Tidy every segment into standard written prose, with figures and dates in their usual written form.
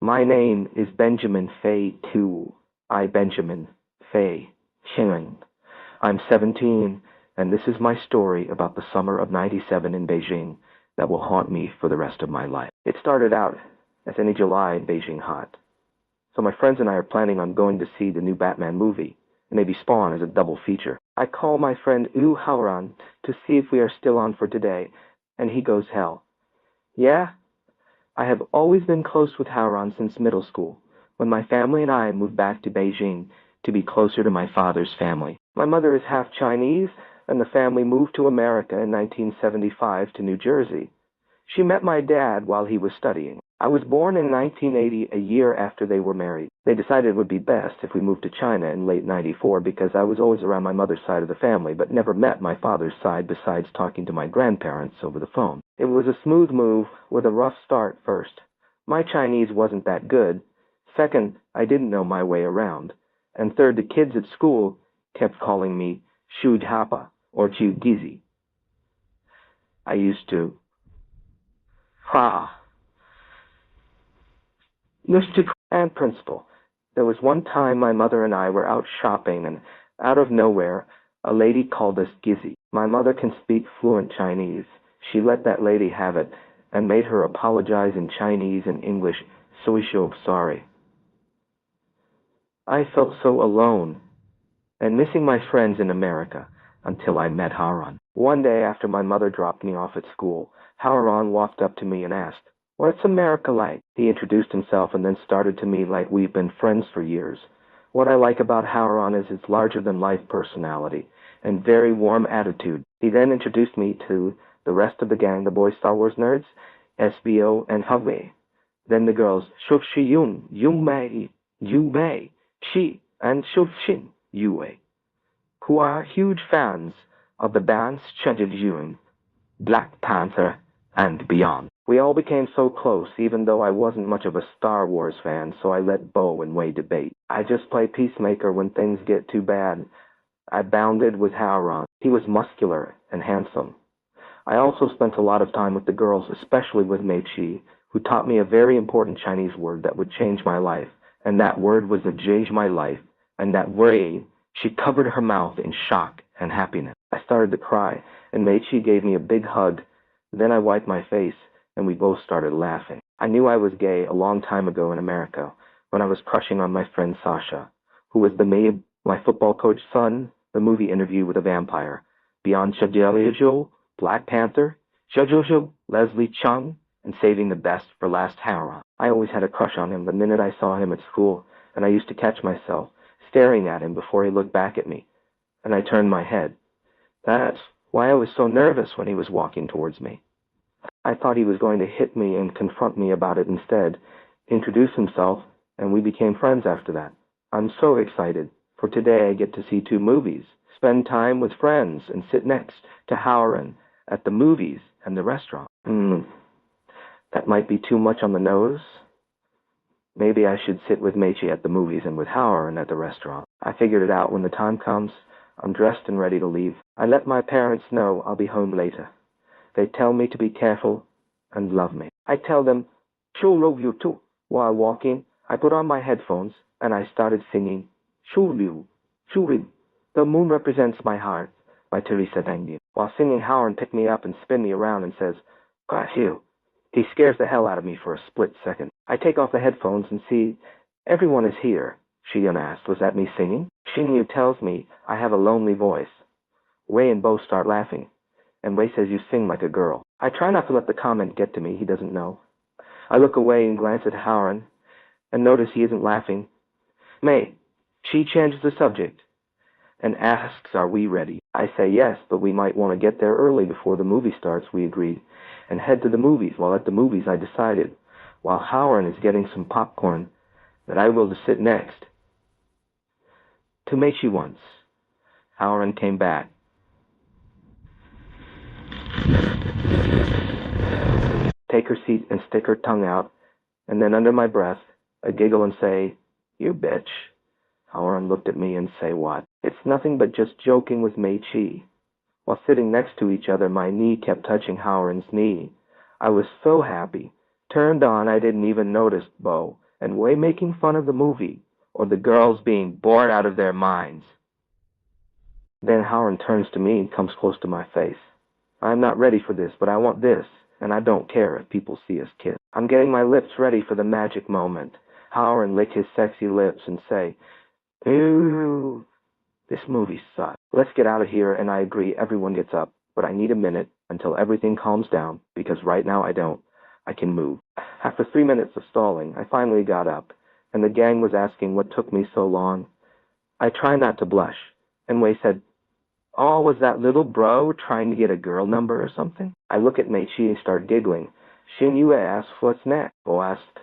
My name is Benjamin Fei Tu. I Benjamin Fei Xing. I'm 17, and this is my story about the summer of '97 in Beijing that will haunt me for the rest of my life. It started out as any July in Beijing hot. So my friends and I are planning on going to see the new Batman movie, and maybe Spawn as a double feature. I call my friend Yu Haoran to see if we are still on for today, and he goes, hell. Yeah? I have always been close with Haoran since middle school, when my family and I moved back to Beijing to be closer to my father's family. My mother is half Chinese, and the family moved to America in 1975 to New Jersey. She met my dad while he was studying. I was born in 1980, a year after they were married. They decided it would be best if we moved to China in late '94 because I was always around my mother's side of the family, but never met my father's side besides talking to my grandparents over the phone. It was a smooth move with a rough start first. My Chinese wasn't that good. Second, I didn't know my way around. And third, the kids at school kept calling me Shu Hapa or Ju Gizi. I used to Mr. and Principal. There was one time my mother and I were out shopping, and out of nowhere, a lady called us Gizzy. My mother can speak fluent Chinese. She let that lady have it and made her apologize in Chinese and English, so we showed sorry. I felt so alone and missing my friends in America until I met Haran. One day after my mother dropped me off at school, Haran walked up to me and asked, "What's America like?" He introduced himself and then started to me like we've been friends for years. What I like about Haran is his larger-than-life personality and very warm attitude. He then introduced me to the rest of the gang, the boys Star Wars nerds, SBO, and Hubway. Then the girls, Shufshiyun, Yumei, Yumei, Shi, and Shufshin, Yue, who are huge fans of the bands Chedjun, Black Panther, and beyond. We all became so close, even though I wasn't much of a Star Wars fan, so I let Bo and Wei debate. I just play peacemaker when things get too bad. I bounded with Haoran. He was muscular and handsome. I also spent a lot of time with the girls, especially with Mei Chi, who taught me a very important Chinese word that would change my life, and that word was to change my life, and that word, she covered her mouth in shock and happiness. I started to cry, and Mei Chi gave me a big hug. Then I wiped my face, and we both started laughing. I knew I was gay a long time ago in America when I was crushing on my friend Sasha, who was the maid, my football coach's son, the movie Interview with a Vampire, Beyond Shadjaliajo, Black Panther, Shadjojo, Leslie Chung, and Saving the Best for Last Haoran. I always had a crush on him the minute I saw him at school, and I used to catch myself staring at him before he looked back at me, and I turned my head. That's why I was so nervous when he was walking towards me. I thought he was going to hit me and confront me about it instead, introduce himself, and we became friends after that. I'm so excited, for today I get to see 2 movies, spend time with friends, and sit next to Haoran at the movies and the restaurant. That might be too much on the nose. Maybe I should sit with Meichi at the movies and with Haoran at the restaurant. I figured it out when the time comes. I'm dressed and ready to leave. I let my parents know I'll be home later. They tell me to be careful and love me. I tell them, "Shu too." While walking, I put on my headphones and I started singing, "Shu Liu, Shu Rin, The Moon Represents My Heart" by Teresa Dangdian. While singing, Howard picked me up and spin me around and says, "Guan. He scares the hell out of me for a split second. I take off the headphones and see everyone is here. Shion asked, "Was that me singing?" Xingyu tells me I have a lonely voice. Wei and Bo start laughing, and Wei says you sing like a girl. I try not to let the comment get to me. He doesn't know. I look away and glance at Howard and notice he isn't laughing. May, she changes the subject and asks, "Are we ready?" I say yes, but we might want to get there early before the movie starts, we agreed, and head to the movies. While at the movies, I decided, while Howard is getting some popcorn, that I will sit next to Meichi once. Howard came back. Take her seat and stick her tongue out, and then under my breath, I giggle and say, "You bitch." Howard looked at me and say, "What?" "It's nothing but just joking with Mei Chi." While sitting next to each other, my knee kept touching Howard's knee. I was so happy. Turned on, I didn't even notice Bo, and Way making fun of the movie, or the girls being bored out of their minds. Then Howard turns to me and comes close to my face. I'm not ready for this, but I want this, and I don't care if people see us kiss. I'm getting my lips ready for the magic moment. Howard lick his sexy lips and say, "Ooh, this movie sucks. Let's get out of here," and I agree everyone gets up, but I need a minute until everything calms down, because right now I don't. I can move. After 3 minutes of stalling, I finally got up, and the gang was asking what took me so long. I try not to blush, and Wei said, "Oh, was that little bro trying to get a girl number or something?" I look at Mei Chi and start giggling. Xin Yue asks, "What's next?" Bo asked,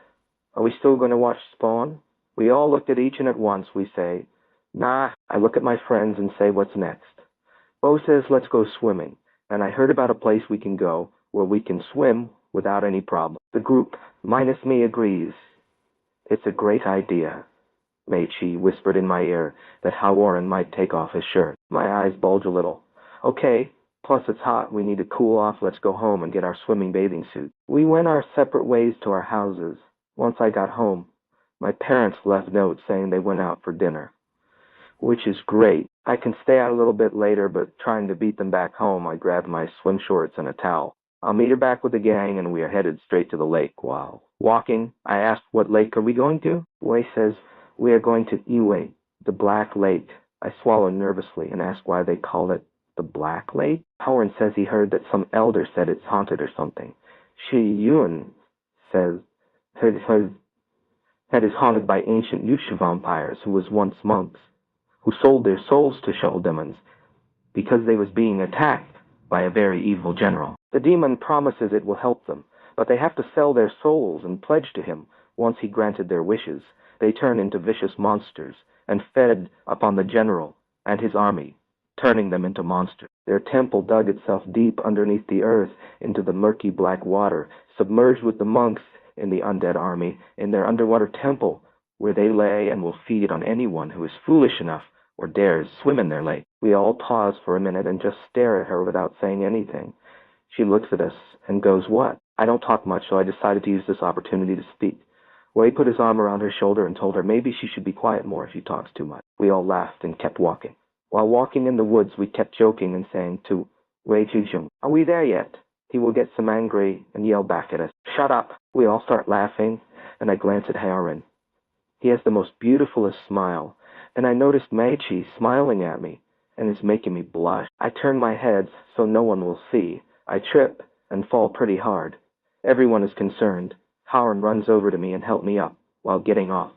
"Are we still going to watch Spawn?" We all looked at each and at once. We say, "Nah." I look at my friends and say, "What's next?" Bo says, "Let's go swimming." And I heard about a place we can go where we can swim without any problem. The group, minus me, agrees. It's a great idea. Mei Chi whispered in my ear that Hao Warren might take off his shirt. My eyes bulge a little. Okay, plus it's hot. We need to cool off. Let's go home and get our swimming bathing suits. We went our separate ways to our houses. Once I got home, my parents left notes saying they went out for dinner, which is great. I can stay out a little bit later, but trying to beat them back home, I grabbed my swim shorts and a towel. I'll meet her back with the gang, and we are headed straight to the lake. While walking, I asked, "What lake are we going to?" Wei says, "We are going to Iwei, the Black Lake." I swallow nervously and ask why they call it the Black Lake. Howard says he heard that some elder said it's haunted or something. Shi Yun says that is haunted by ancient Yusha vampires who was once monks, who sold their souls to shoal demons because they was being attacked by a very evil general. The demon promises it will help them, but they have to sell their souls and pledge to him. Once he granted their wishes, they turn into vicious monsters and fed upon the general and his army, turning them into monsters. Their temple dug itself deep underneath the earth into the murky black water, submerged with the monks in the undead army in their underwater temple, where they lay and will feed on anyone who is foolish enough or dares swim in their lake. We all pause for a minute and just stare at her without saying anything. She looks at us and goes, "What?" I don't talk much, so I decided to use this opportunity to speak. Wei put his arm around her shoulder and told her maybe she should be quiet more if she talks too much. We all laughed and kept walking. While walking in the woods, we kept joking and saying to Wei Zhuzhong, "Are we there yet?" He will get some angry and yell back at us, "Shut up!" We all start laughing, and I glance at Haoren. He has the most beautifulest smile, and I noticed Mei Chi smiling at me, and it's making me blush. I turn my head so no one will see. I trip and fall pretty hard. Everyone is concerned. Howard runs over to me and helped me up while getting off.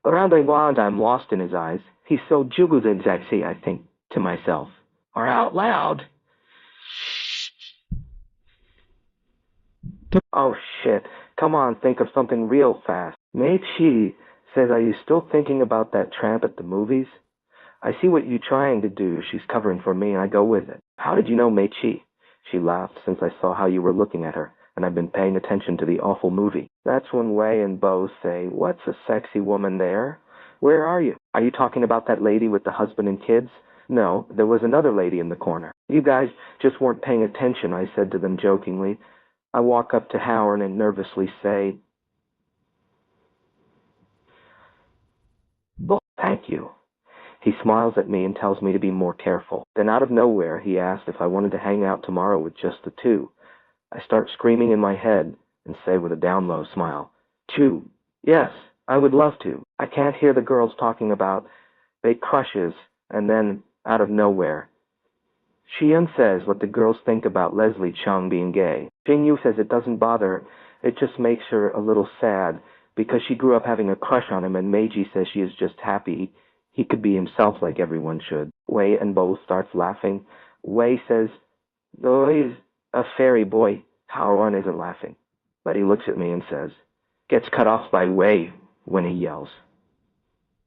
Around the wand, I'm lost in his eyes. He's so juguzinzaxi, I think to myself. Or out loud. Oh shit. Come on, think of something real fast. Mei Chi says, "Are you still thinking about that tramp at the movies?" I see what you're trying to do. She's covering for me, and I go with it. "How did you know Mei Chi?" She laughed, "Since I saw how you were looking at her, and I've been paying attention to the awful movie." That's when Wei and Bo say, "What's a sexy woman there? Where are you? Are you talking about that lady with the husband and kids?" "No, there was another lady in the corner." "You guys just weren't paying attention," I said to them jokingly. I walk up to Howard and nervously say, "Bo, thank you." He smiles at me and tells me to be more careful. Then out of nowhere, he asked if I wanted to hang out tomorrow with just the two. I start screaming in my head and say with a down-low smile, "Chew, yes, I would love to." I can't hear the girls talking about fake crushes, and then, out of nowhere, Xian says what the girls think about Leslie Chung being gay. Jingyu says it doesn't bother her, it just makes her a little sad, because she grew up having a crush on him, and Meiji says she is just happy he could be himself like everyone should. Wei and Bo starts laughing. Wei says, "Oh, he's a fairy boy." Haoran isn't laughing, but he looks at me and says, gets cut off by Wei when he yells,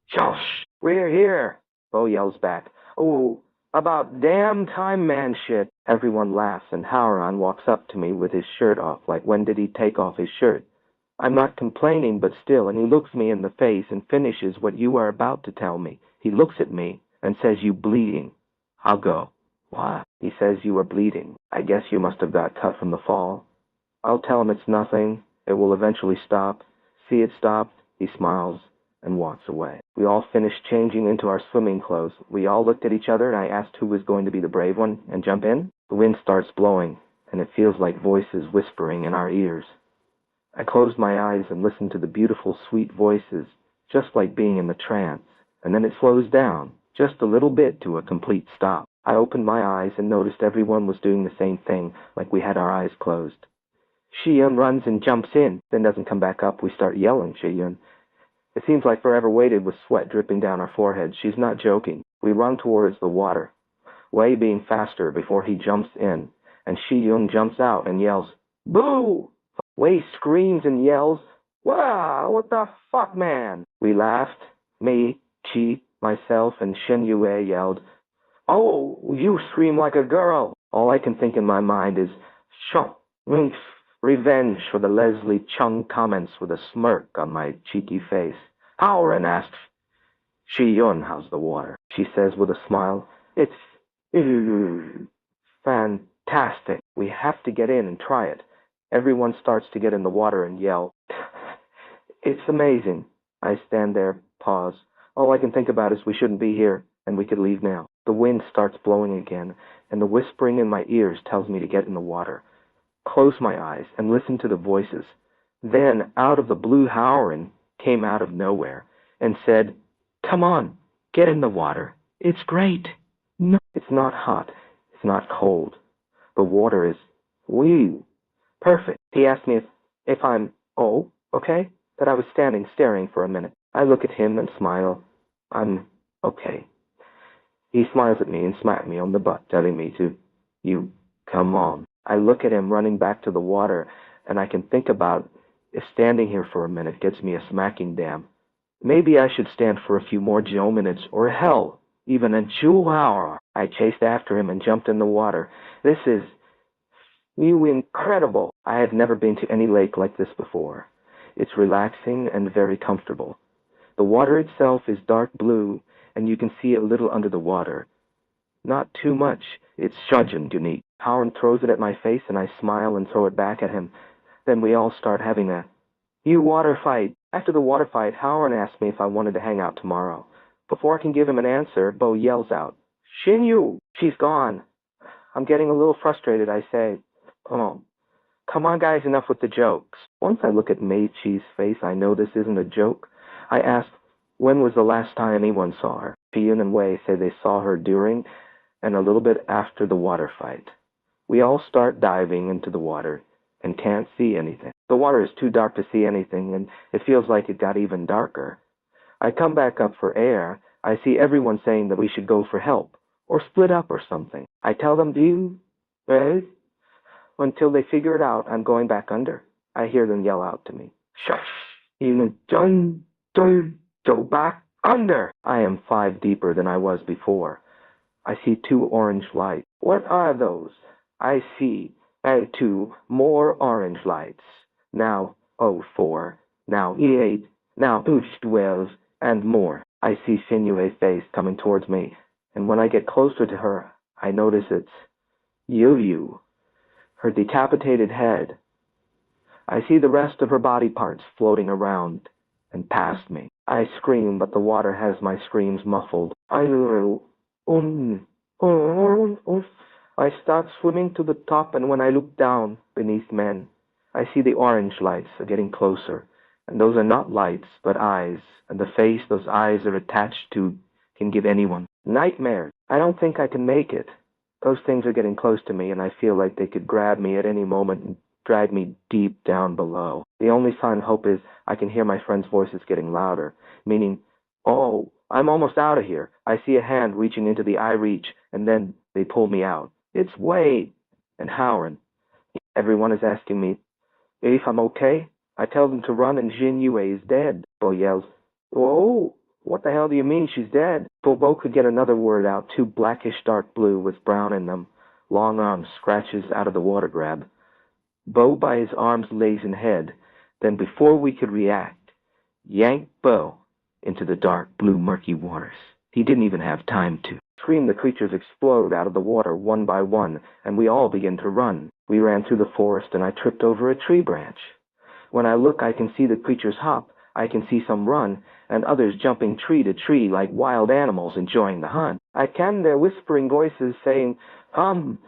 "Josh, we're here!" Bo yells back, "Oh, about damn time, man shit." Everyone laughs, and Haoran walks up to me with his shirt off, like when did he take off his shirt? I'm not complaining, but still, and he looks me in the face and finishes what you are about to tell me. He looks at me and says, "You bleeding." I'll go, "What?" He says, "You are bleeding. I guess you must have got cut from the fall." I'll tell him it's nothing. It will eventually stop. See it stop, he smiles and walks away. We all finished changing into our swimming clothes. We all looked at each other, and I asked who was going to be the brave one and jump in. The wind starts blowing, and it feels like voices whispering in our ears. I closed my eyes and listened to the beautiful, sweet voices, just like being in the trance. And then it slows down, just a little bit to a complete stop. I opened my eyes and noticed everyone was doing the same thing, like we had our eyes closed. Shiyun runs and jumps in, then doesn't come back up. We start yelling, Shiyun. It seems like forever waited with sweat dripping down our foreheads. She's not joking. We run towards the water, Wei being faster before he jumps in, and Shiyun jumps out and yells, "Boo!" Wei screams and yells, "Wow, what the fuck, man?" We laughed. Me, Chi, myself, and Shen Yue yelled, "Oh, you scream like a girl." All I can think in my mind is, "Shoo, revenge for the Leslie Chung comments," with a smirk on my cheeky face. Howren asks, "Shiyun, how's the water?" She says with a smile, "It's fantastic. We have to get in and try it." Everyone starts to get in the water and yell, "It's amazing." I stand there, pause. All I can think about is we shouldn't be here, and we could leave now. The wind starts blowing again, and the whispering in my ears tells me to get in the water. Close my eyes and listen to the voices. Then, out of the blue, Howren came out of nowhere and said, "Come on, get in the water. It's great." No, it's not hot. It's not cold. The water is, woo, perfect. He asked me if I'm, okay, that I was standing staring for a minute. I look at him and smile. I'm okay. He smiles at me and smacks me on the butt, telling me to, "You, come on." I look at him running back to the water, and I can think about if standing here for a minute gets me a smacking damn. Maybe I should stand for a few more minutes, or hell, even a hour. I chased after him and jumped in the water. This is incredible. I had never been to any lake like this before. It's relaxing and very comfortable. The water itself is dark blue, and you can see a little under the water. Not too much. It's shudging unique. Howren throws it at my face, and I smile and throw it back at him. Then we all start having a water fight. After the water fight, Howren asked me if I wanted to hang out tomorrow. Before I can give him an answer, Bo yells out, "Shinyu, she's gone." I'm getting a little frustrated. I say, "Oh, come on, guys, enough with the jokes." Once I look at Mei Chi's face, I know this isn't a joke. I ask, when was the last time anyone saw her? Shiyun and Wei say they saw her during and a little bit after the water fight. We all start diving into the water and can't see anything. The water is too dark to see anything, and it feels like it got even darker. I come back up for air. I see everyone saying that we should go for help, or split up or something. I tell them, right? Until they figure it out, I'm going back under. I hear them yell out to me, "Shush! You don't go back under!" I am 5 deeper than I was before. I see 2 orange lights. What are those? I see 2 more orange lights. Now 04, now E8, now 12, and more. I see Sinue's face coming towards me, and when I get closer to her, I notice it's Yu, her decapitated head. I see the rest of her body parts floating around and past me. I scream, but the water has my screams muffled. I start swimming to the top, and when I look down beneath men, I see the orange lights are getting closer, and those are not lights, but eyes, and the face those eyes are attached to can give anyone nightmares. I don't think I can make it. Those things are getting close to me, and I feel like they could grab me at any moment and drag me deep down below. The only sign of hope is I can hear my friends' voices getting louder, meaning, "Oh, I'm almost out of here." I see a hand reaching into the eye reach, and then they pull me out. It's Wade and Howren. Everyone is asking me if I'm okay. I tell them to run, and Jin Yue is dead. Bo yells, "Whoa, what the hell do you mean she's dead?" Bo could get another word out, 2 blackish dark blue with brown in them, long arms scratches out of the water grab. Bo by his arm's legs and head, then before we could react, yanked Bo into the dark blue murky waters. He didn't even have time to scream. The creatures explode out of the water one by one, and we all begin to run. We ran through the forest, and I tripped over a tree branch. When I look, I can see the creatures hop, I can see some run, and others jumping tree to tree like wild animals enjoying the hunt. I can hear whispering voices saying, "Come,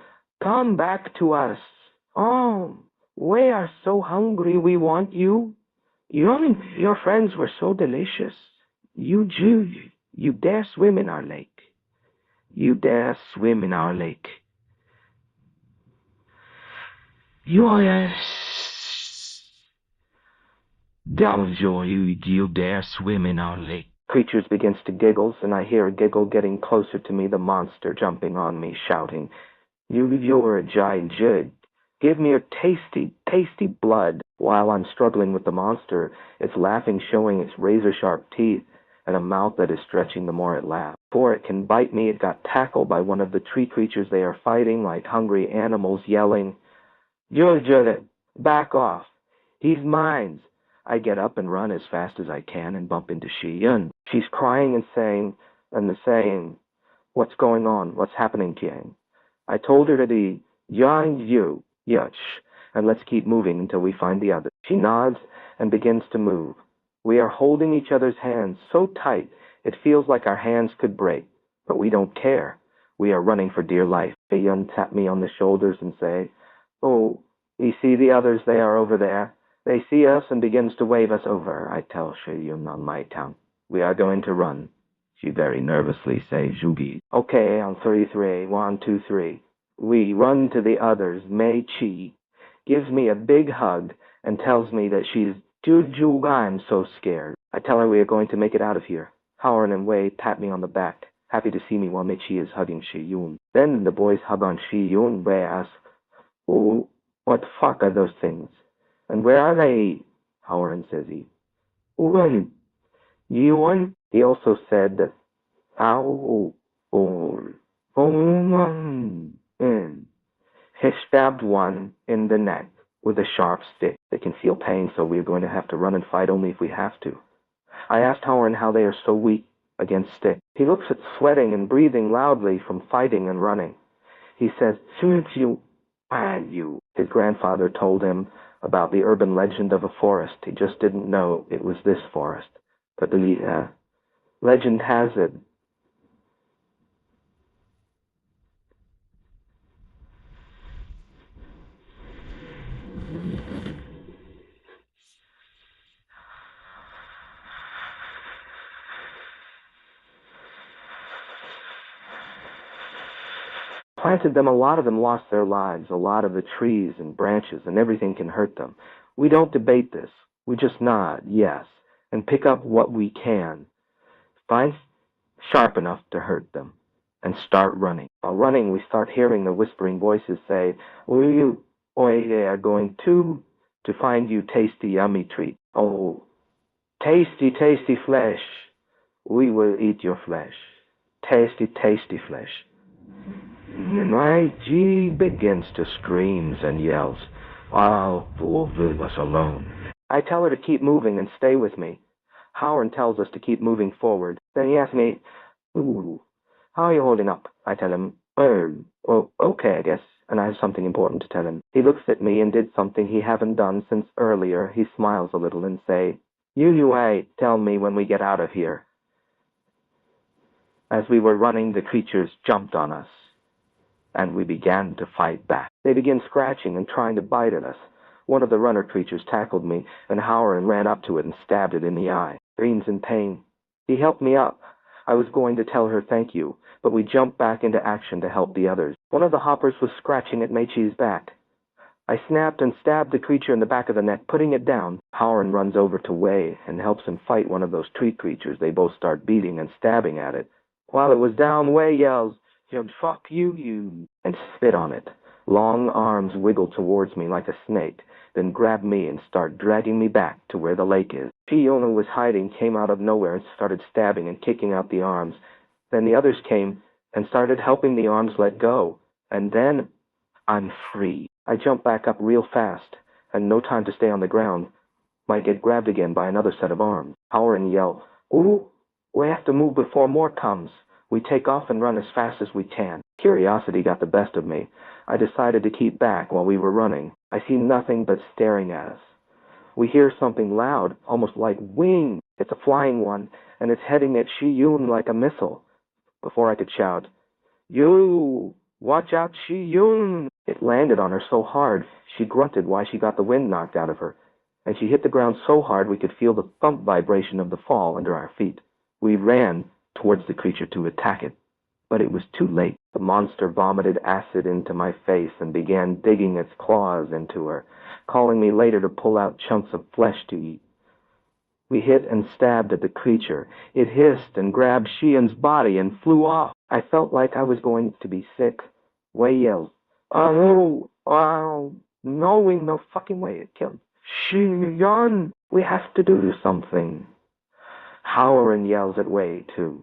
come back to us. Oh, we are so hungry we want you. Your friends were so delicious. You Jew, you dare swim in our lake. You dare swim in our lake. You dare swim in our lake." Creatures begins to giggle, and I hear a giggle getting closer to me, the monster jumping on me, shouting, You're a giant jud. Give me your tasty, tasty blood." While I'm struggling with the monster, it's laughing, showing its razor-sharp teeth and a mouth that is stretching the more it laughs. Before it can bite me, it got tackled by one of the tree creatures they are fighting like hungry animals, yelling, Jud, back off. He's mine. I get up and run as fast as I can and bump into Shi-Yun. She's crying and saying, "What's going on? What's happening, Tiang?" I told her to be Yang Yu, Yuch, and let's keep moving until we find the other. She nods and begins to move. We are holding each other's hands so tight it feels like our hands could break, but we don't care. We are running for dear life. Shi-Yun tapped me on the shoulders and say, "Oh, you see the others, they are over there. They see us and begins to wave us over." I tell Shi-Yun on my tongue, "We are going to run." She very nervously says, "Zhugi." Okay, on 33, 1, 2, 3. We run to the others. Mei Chi gives me a big hug and tells me that she's Juju. I'm so scared. I tell her we are going to make it out of here. Howard and Wei pat me on the back, happy to see me while Mei Chi is hugging Shi-Yun. Then the boys hug on Shi-Yun. Wei asks, "Oh, what the fuck are those things? And where are they?" Howard says "Uwan, Yuan." He also said that, "Ow, and he stabbed one in the neck with a sharp stick. They can feel pain, so we're going to have to run and fight only if we have to." I asked Howard how they are so weak against sticks. He looks at sweating and breathing loudly from fighting and running. He says, "You. His grandfather told him about the urban legend of a forest. He just didn't know it was this forest. But the legend has it planted them, a lot of them lost their lives. A lot of the trees and branches and everything can hurt them. We don't debate this. We just nod, yes, and pick up what we can. Find sharp enough to hurt them, and start running. While running, we start hearing the whispering voices say, we are going to find you tasty, yummy treat. Oh, tasty, tasty flesh. We will eat your flesh. Tasty, tasty flesh." My G begins to screams and yells. I'll leave us alone. I tell her to keep moving and stay with me. Howard tells us to keep moving forward. Then he asks me, "Ooh, how are you holding up?" I tell him, "Oh, okay, I guess." And I have something important to tell him. He looks at me and did something he haven't done since earlier. He smiles a little and say, "You, tell me when we get out of here." As we were running, the creatures jumped on us, and we began to fight back. They began scratching and trying to bite at us. One of the runner creatures tackled me, and Howard ran up to it and stabbed it in the eye. Screams in pain. He helped me up. I was going to tell her thank you, but we jumped back into action to help the others. One of the hoppers was scratching at Meichi's back. I snapped and stabbed the creature in the back of the neck, putting it down. Howard runs over to Wei and helps him fight one of those tree creatures. They both start beating and stabbing at it. While it was down, Wei yells, "Fuck you," and spit on it. Long arms wiggle towards me like a snake, then grab me and start dragging me back to where the lake is. Fiona was hiding, came out of nowhere and started stabbing and kicking out the arms. Then the others came and started helping the arms let go. And then I'm free. I jump back up real fast, and no time to stay on the ground. Might get grabbed again by another set of arms. Howard and yell, "Ooh, we have to move before more comes." We take off and run as fast as we can. Curiosity got the best of me. I decided to keep back while we were running. I see nothing but staring at us. We hear something loud, almost like wing. It's a flying one, and it's heading at Shi-Yun like a missile. Before I could shout, "You! Watch out, Shi-Yun!" It landed on her so hard, she grunted why she got the wind knocked out of her, and she hit the ground so hard we could feel the thump vibration of the fall under our feet. We ran towards the creature to attack it, but it was too late. The monster vomited acid into my face and began digging its claws into her, calling me later to pull out chunks of flesh to eat. We hit and stabbed at the creature. It hissed and grabbed Xian's body and flew off. I felt like I was going to be sick. Wei yelled, "Oh no! Oh, no, in no fucking way it killed Xian! We have to do something." Howard yells at Wei too.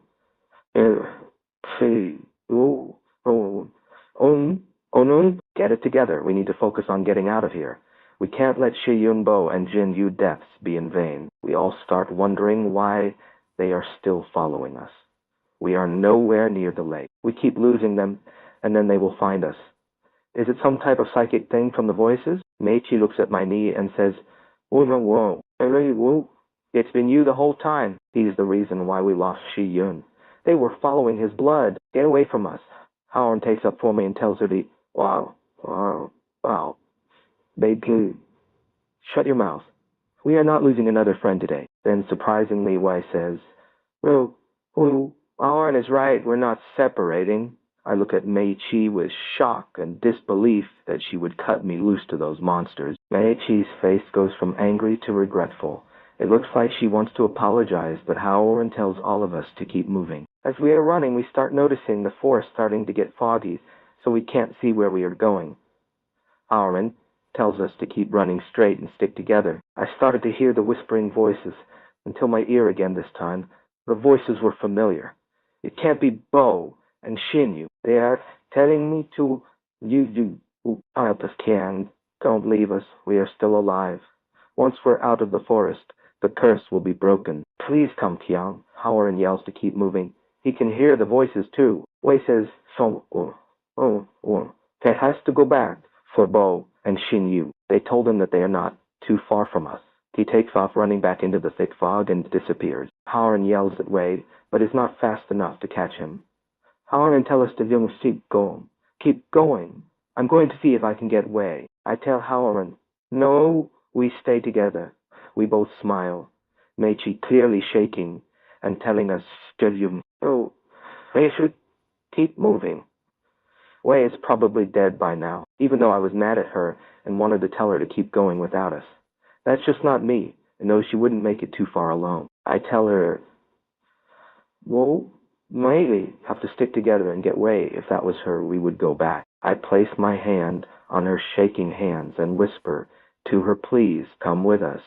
See, oh, oh, oh no, get it together. We need to focus on getting out of here. We can't let Shi Yunbo and Jin Yu deaths be in vain. We all start wondering why they are still following us. We are nowhere near the lake. We keep losing them, and then they will find us. Is it some type of psychic thing from the voices? Meichi looks at my knee and says, whoa, it's been you the whole time. He's the reason why we lost Shi Yun. They were following his blood. Get away from us. Howard takes up for me and tells her to, wow. Baby, shut your mouth. We are not losing another friend today. Then surprisingly, Wei says, well, Howard is right. We're not separating. I look at Mei-Chi with shock and disbelief that she would cut me loose to those monsters. Mei-Chi's face goes from angry to regretful. It looks like she wants to apologize, but Howard tells all of us to keep moving. As we are running, we start noticing the forest starting to get foggy, so we can't see where we are going. Howard tells us to keep running straight and stick together. I started to hear the whispering voices until my ear again this time. The voices were familiar. It can't be Bo and Shinyu. They are telling me to you help us, Kian. Don't leave us. We are still alive. Once we're out of the forest, the curse will be broken. Please come, Kian. Howard yells to keep moving. He can hear the voices too. Wei says, Ted has to go back for Bo and Shinyu. They told him that they are not too far from us. He takes off running back into the thick fog and disappears. Howard yells at Wei, but is not fast enough to catch him. Howard tells us to keep going. I'm going to see if I can get Wei. I tell Howard, no, we stay together. We both smile, Meichi clearly shaking and telling us, we should keep moving. Wei is probably dead by now, even though I was mad at her and wanted to tell her to keep going without us. That's just not me, and knows she wouldn't make it too far alone. I tell her, maybe have to stick together and get Wei. If that was her, we would go back. I place my hand on her shaking hands and whisper to her, please come with us.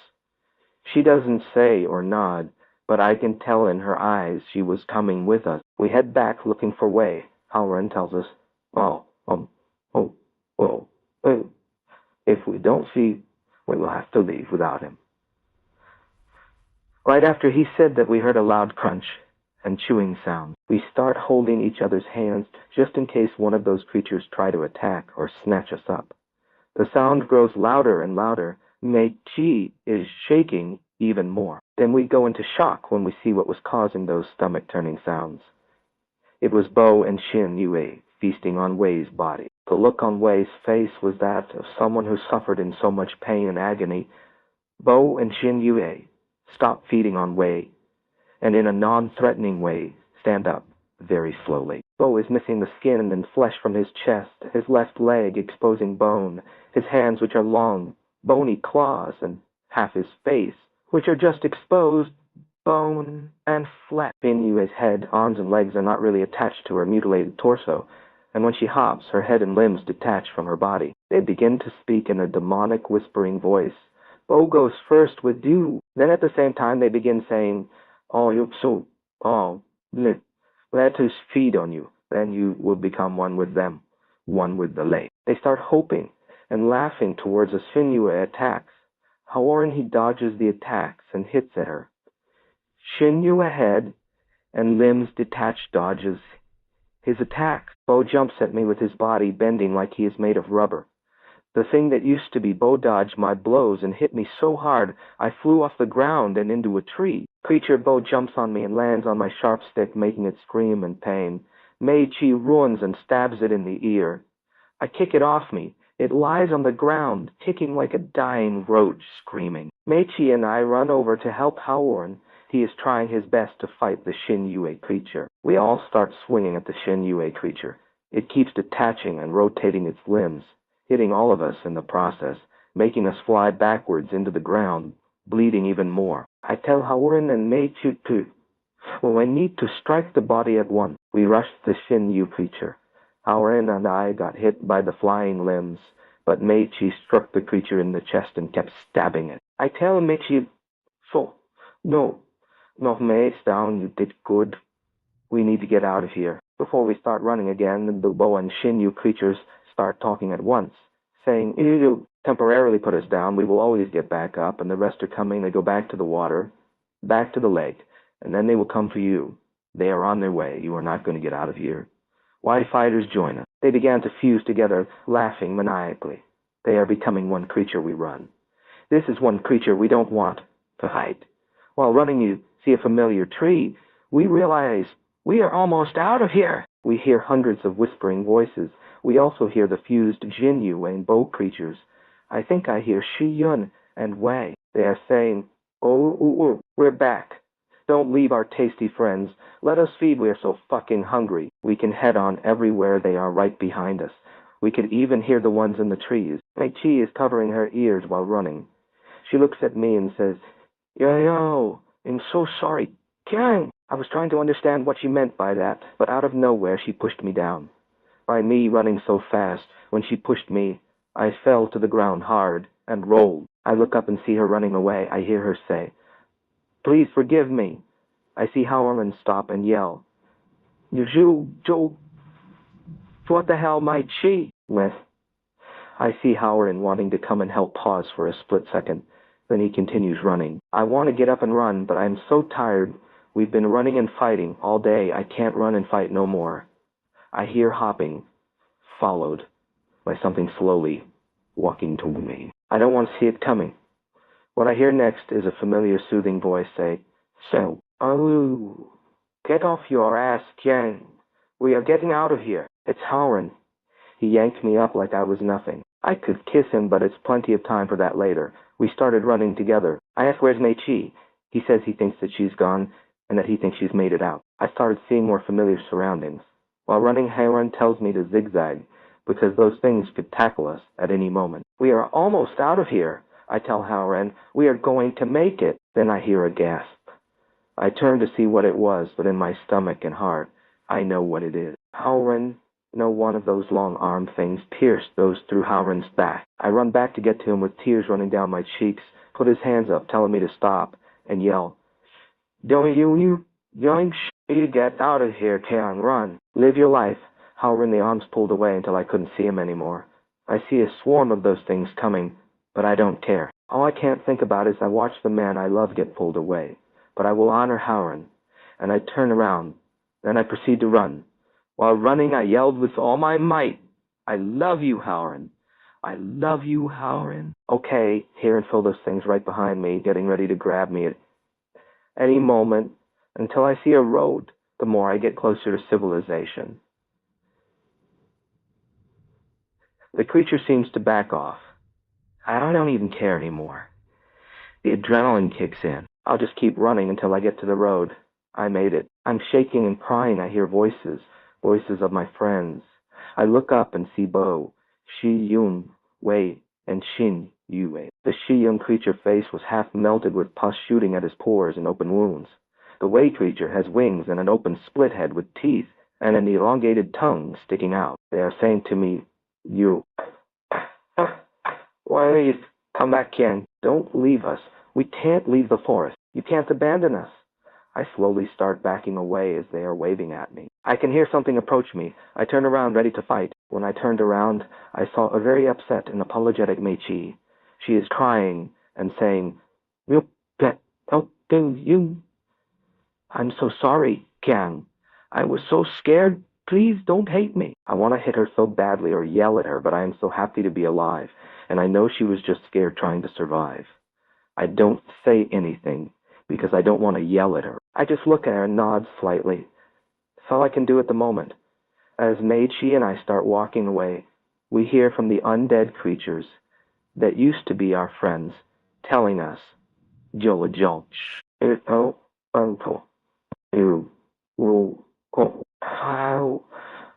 She doesn't say or nod, but I can tell in her eyes she was coming with us. We head back looking for Wei. Howard tells us, if we don't see, we will have to leave without him. Right after he said that, we heard a loud crunch and chewing sound. We start holding each other's hands just in case one of those creatures try to attack or snatch us up. The sound grows louder and louder. Mei-Chi is shaking even more. Then we go into shock when we see what was causing those stomach-turning sounds. It was Bo and Shin Yue feasting on Wei's body. The look on Wei's face was that of someone who suffered in so much pain and agony. Bo and Shin Yue stop feeding on Wei, and in a non-threatening way, stand up very slowly. Bo is missing the skin and flesh from his chest, his left leg exposing bone, his hands, which are long, bony claws, and half his face, which are just exposed bone and flesh. Yue's head, arms, and legs are not really attached to her mutilated torso, and when she hops, her head and limbs detach from her body. They begin to speak in a demonic whispering voice. Bo goes first with you. Then at the same time they begin saying, let us feed on you. Then you will become one with them, one with the lake. They start hoping and laughing towards as Shinyu attacks. However, he dodges the attacks and hits at her. Shinyu ahead and limbs detached dodges his attacks. Bo jumps at me with his body bending like he is made of rubber. The thing that used to be Bo dodged my blows and hit me so hard I flew off the ground and into a tree. Creature Bo jumps on me and lands on my sharp stick, making it scream in pain. Mei-Chi runs and stabs it in the ear. I kick it off me. It lies on the ground, kicking like a dying roach, screaming. Mei-Chi and I run over to help Haoran. He is trying his best to fight the Shin Yue creature. We all start swinging at the Shin Yue creature. It keeps detaching and rotating its limbs, hitting all of us in the process, making us fly backwards into the ground, bleeding even more. I tell Haoran and Mei-Chi to, well, I need to strike the body at once. We rush the Shin Yue creature. Haoran and I got hit by the flying limbs, but Mei-Chi struck the creature in the chest and kept stabbing it. I tell Mei-Chi, so, no, Mei, down, you did good. We need to get out of here. Before we start running again, the Bo and Shin Yue creatures start talking at once, saying, you temporarily put us down, we will always get back up, and the rest are coming. They go back to the water, back to the lake, and then they will come for you. They are on their way. You are not going to get out of here. Why fighters join us? They began to fuse together, laughing maniacally. They are becoming one creature we run. This is one creature we don't want to fight. While running, you see a familiar tree. We realize we are almost out of here. We hear hundreds of whispering voices. We also hear the fused Jin Yue and Bo creatures. I think I hear Shi Yun and Wei. They are saying, oh, we're back. Don't leave our tasty friends. Let us feed. We are so fucking hungry. We can head on everywhere. They are right behind us. We could even hear the ones in the trees. Mei-Chi is covering her ears while running. She looks at me and says, Yo, I'm so sorry. Kang! I was trying to understand what she meant by that, but out of nowhere she pushed me down. By me running so fast, when she pushed me, I fell to the ground hard and rolled. I look up and see her running away. I hear her say, Please forgive me. I see Haoran stop and yell, Joe, what the hell might she? With. I see Haoran wanting to come and help pause for a split second. Then he continues running. I want to get up and run, but I'm so tired. We've been running and fighting all day. I can't run and fight no more. I hear hopping, followed by something slowly walking toward me. I don't want to see it coming. What I hear next is a familiar soothing voice say, So, get off your ass, Jiang. We are getting out of here. It's Haoran. He yanked me up like I was nothing. I could kiss him, but it's plenty of time for that later. We started running together. I asked, where's Mei-Chi? He says he thinks that she's gone and that he thinks she's made it out. I started seeing more familiar surroundings. While running, Haoran tells me to zigzag because those things could tackle us at any moment. We are almost out of here. I tell Haoran, we are going to make it. Then I hear a gasp. I turn to see what it was, but in my stomach and heart, I know what it is. Haoran, one of those long arm things goes through Haoran's back. I run back to get to him with tears running down my cheeks, put his hands up, telling me to stop, and yell, Don't you get out of here, Tian, run. Live your life. Haoran, the arms pulled away until I couldn't see him anymore. I see a swarm of those things coming, but I don't care. All I can't think about is I watch the man I love get pulled away. But I will honor Haoran, and I turn around. Then I proceed to run. While running, I yelled with all my might, I love you, Haoran. I love you, Haoran. Okay, hear and feel those things right behind me, getting ready to grab me at any moment until I see a road, the more I get closer to civilization. The creature seems to back off. I don't even care anymore. The adrenaline kicks in. I'll just keep running until I get to the road. I made it. I'm shaking and crying. I hear voices of my friends. I look up and see Bo, Shi Yun, Wei, and Shin Yue. The Shi Yun creature face was half melted with pus shooting at his pores and open wounds. The Wei creature has wings and an open split head with teeth and an elongated tongue sticking out. They are saying to me, You, why don't you come back in? Don't leave us. We can't leave the forest. You can't abandon us. I slowly start backing away as they are waving at me. I can hear something approach me. I turn around ready to fight. When I turned around, I saw a very upset and apologetic Mei-Chi. She is crying and saying, I'm so sorry, Kiang. I was so scared. Please don't hate me. I want to hit her so badly or yell at her, but I am so happy to be alive, and I know she was just scared trying to survive. I don't say anything because I don't want to yell at her. I just look at her and nod slightly. That's all I can do at the moment. As Mei-Chi and I start walking away, we hear from the undead creatures that used to be our friends telling us, "Jola Jol, oh, uncle, you, how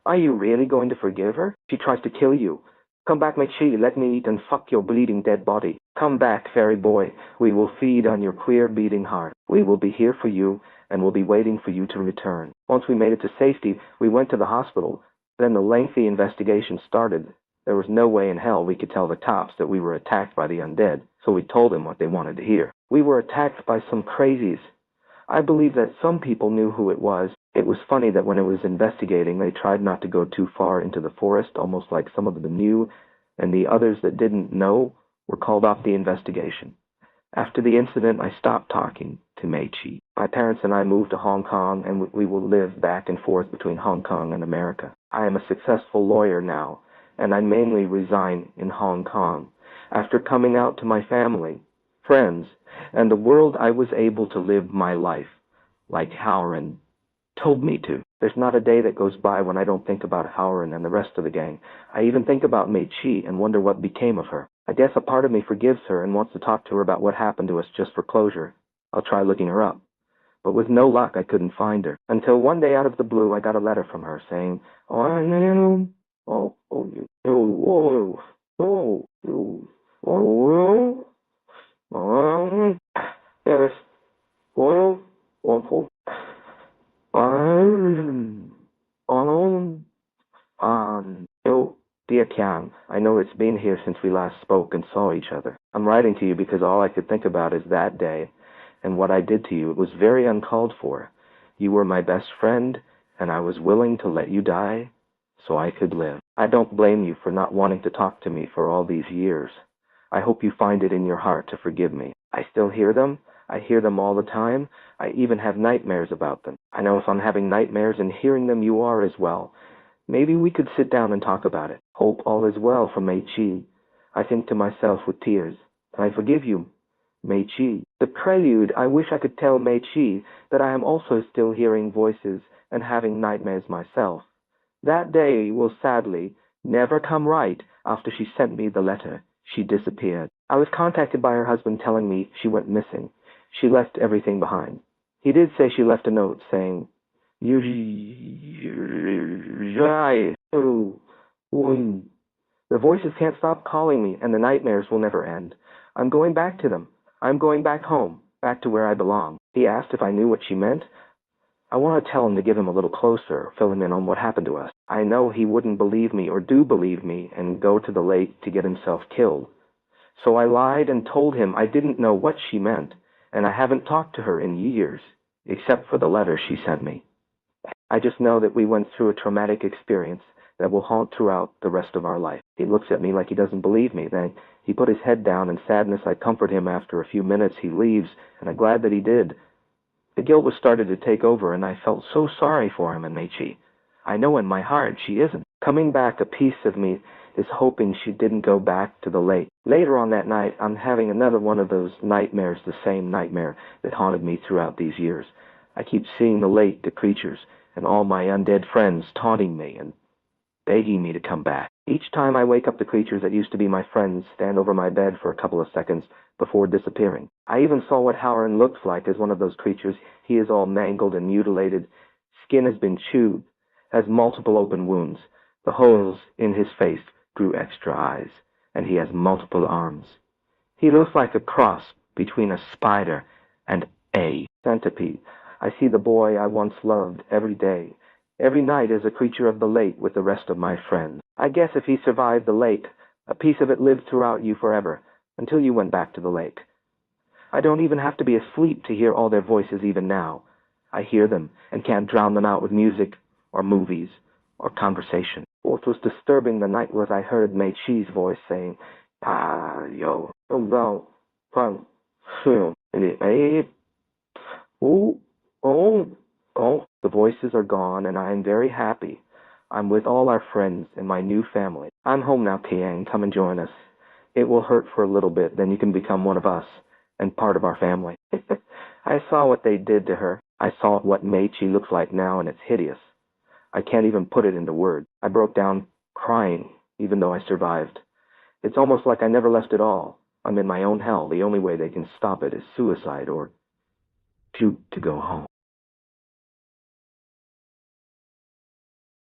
are you really going to forgive her? She tries to kill you. Come back, Mei-Chi, let me eat and fuck your bleeding dead body. Come back, fairy boy. We will feed on your queer beating heart. We will be here for you and will be waiting for you to return." Once we made it to safety, we went to the hospital. Then the lengthy investigation started. There was no way in hell we could tell the cops that we were attacked by the undead, so we told them what they wanted to hear. We were attacked by some crazies. I believe that some people knew who it was. It was funny that when it was investigating, they tried not to go too far into the forest, almost like some of them knew, and the others that didn't know were called off the investigation. After the incident, I stopped talking to Mei-Chi. My parents and I moved to Hong Kong, and we will live back and forth between Hong Kong and America. I am a successful lawyer now, and I mainly reside in Hong Kong. After coming out to my family, friends, and the world, I was able to live my life like Howren told me to. There's not a day that goes by when I don't think about Howren and the rest of the gang. I even think about Mei-Chi and wonder what became of her. I guess a part of me forgives her and wants to talk to her about what happened to us just for closure. I'll try looking her up. But with no luck, I couldn't find her. Until one day out of the blue, I got a letter from her saying, yes, dear Kang, I know it's been here since we last spoke and saw each other. I'm writing to you because all I could think about is that day and what I did to you. It was very uncalled for. You were my best friend, and I was willing to let you die so I could live. I don't blame you for not wanting to talk to me for all these years. I hope you find it in your heart to forgive me. I still hear them. I hear them all the time. I even have nightmares about them. I know if I'm having nightmares and hearing them, you are as well. Maybe we could sit down and talk about it. Hope all is well for Mei-Chi. I think to myself with tears, I forgive you, Mei-Chi. The prelude, I wish I could tell Mei-Chi that I am also still hearing voices and having nightmares myself. That day will sadly never come right. After she sent me the letter, she disappeared. I was contacted by her husband telling me she went missing. She left everything behind. He did say she left a note saying, "You, the voices can't stop calling me, and the nightmares will never end. I'm going back to them. I'm going back home, back to where I belong." He asked if I knew what she meant. I want to tell him to give him a little closer, fill him in on what happened to us. I know he wouldn't believe me or do believe me and go to the lake to get himself killed. So I lied and told him I didn't know what she meant, and I haven't talked to her in years, except for the letter she sent me. I just know that we went through a traumatic experience that will haunt throughout the rest of our life. He looks at me like he doesn't believe me. Then he put his head down in sadness. I comfort him. After a few minutes, he leaves, and I'm glad that he did. The guilt was started to take over, and I felt so sorry for him and Mei-Chi. I know in my heart she isn't. Coming back, a piece of me is hoping she didn't go back to the lake. Later on that night, I'm having another one of those nightmares, the same nightmare that haunted me throughout these years. I keep seeing the lake, the creatures, and all my undead friends taunting me and begging me to come back. Each time I wake up, the creatures that used to be my friends stand over my bed for a couple of seconds before disappearing. I even saw what Howren looks like as one of those creatures. He is all mangled and mutilated. Skin has been chewed, has multiple open wounds. The holes in his face grew extra eyes, and he has multiple arms. He looks like a cross between a spider and a centipede. I see the boy I once loved every day, every night as a creature of the lake with the rest of my friends. I guess if he survived the lake, a piece of it lived throughout you forever, until you went back to the lake. I don't even have to be asleep to hear all their voices even now. I hear them and can't drown them out with music or movies or conversation. What was disturbing the night was I heard Mei-Chi's voice saying, yo, oh, the voices are gone, and I am very happy. I'm with all our friends and my new family. I'm home now, Tiang. Come and join us. It will hurt for a little bit, then you can become one of us and part of our family. I saw what they did to her. I saw what Meichi looks like now, and it's hideous. I can't even put it into words. I broke down crying, even though I survived. It's almost like I never left at all. I'm in my own hell. The only way they can stop it is suicide or shoot to go home.